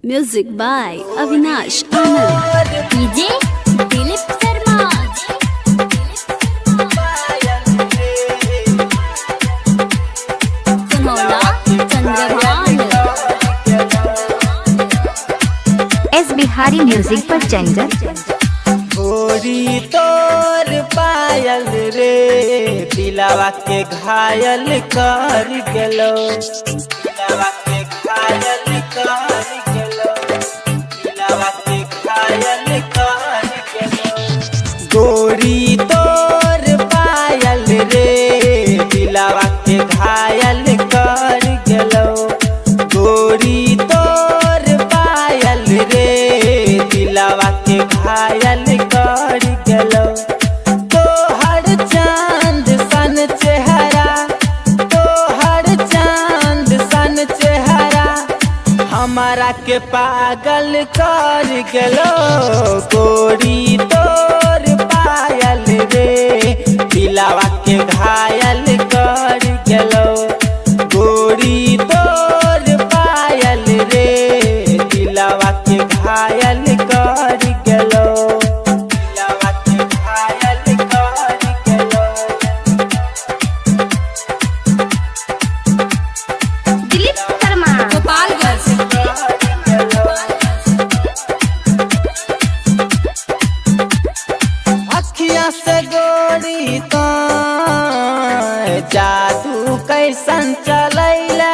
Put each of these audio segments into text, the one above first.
Music by Avinash Anand. DJ Dilip Sharma. Sonora Chandrabhan. S Bihari music पर चंचल। गोरी तोर पायल रे दिलावा के घायल कर गेलो, दिलावा के घायल कर गेलो, दिलावा के घायल कर गेलो। गोरी तोर पायल रे दिलावा के घायल कर गेलो, गोरी तोर पायल रे दिलावा के घायल कर गेलो। तोहर चांद सन चेहरा, तोहर चांद सन चेहरा हमारा के पागल कर गेलो। गोरी तोर पायल रे दिलावा के घायल कर गेलो, गोरी तोर पायल रे दिलावा के घायल कर गेलो, दिलावा के घायल कर गेलो। दिलीप शर्मा Gopalganj. अखिया से गोरी तो जादू कैसन चलैला,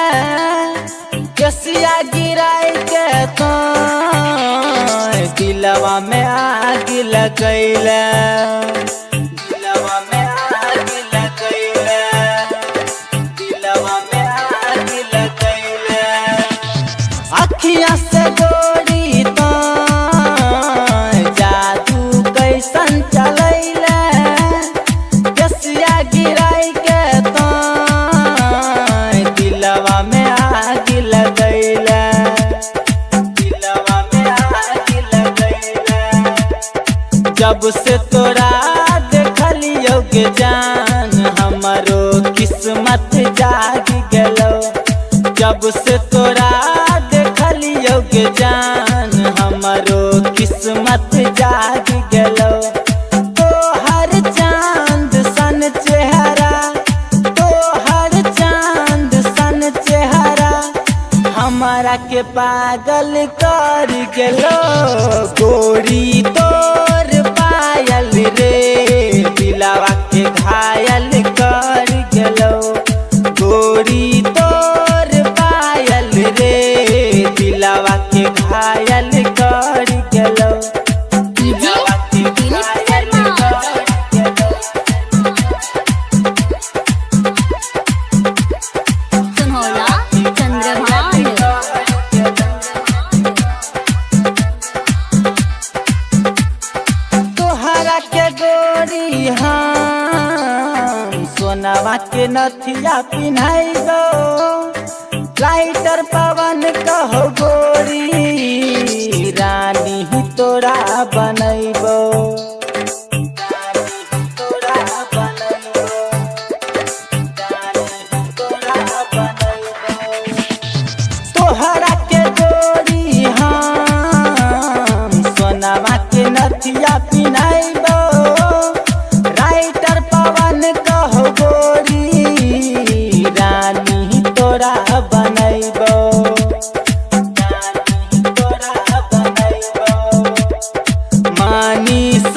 केसिया गिराई के तो दिलवा में आग लगैला, दिलवा में आग लगैला, दिलवा में आग लगैला। अखिया से गोरी तो जादू कैसन चलैला, केसिया गिराई के तो दिलवा में आग लगैला, दिलवा में आग लगैला। जब से तोरा देखलियो के जान हमारो किस्मत जाग गेलो, जब से तोरा देखलियो के जान हमारो किस्मत जाग गेलो। तोहर चांद सन चेहरा, तोहर चांद सन चेहरा हमारा के पागल कर गेलो। गोरी तोर पायल रे दिलावा के घायल कर गेलो, गोरी तोर पायल रे दिलावा के घायल कर गेलो, DJ दिलावा के Dilip घायल Sharma. कर गेलो। Sonora Chandrabhan. तोहरा के गोरी हम सोनावा के नथिया पिन्हाइबो, लाइटर पवन कहो गोरी रानी ही तोरा बनैबो, रानी ही तोरा बनैबो, रानी ही तोरा बनैबो। तोहरा के गोरी हम सोनावा के नथिया पिन्हाइबो, राइटर पवन कहो गोरी रानी ही तोरा बनैबो, रानी ही तोरा बनैबो। मानिस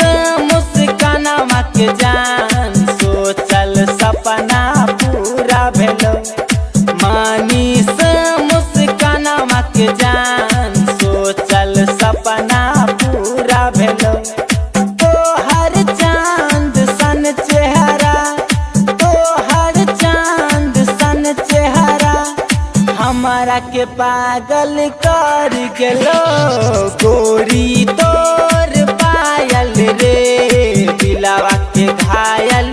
मुस्कानावा के जान सोचल सपना पूरा भेलो, मानिस मुस्कानावा के जान सोचल सपना पूरा भेलो। तोहर चांद सन चेहरा, तोहर चांद सन चेहरा हमारा के पागल कर गेलो। गोरी तोर पायल रे दिलावा के घायल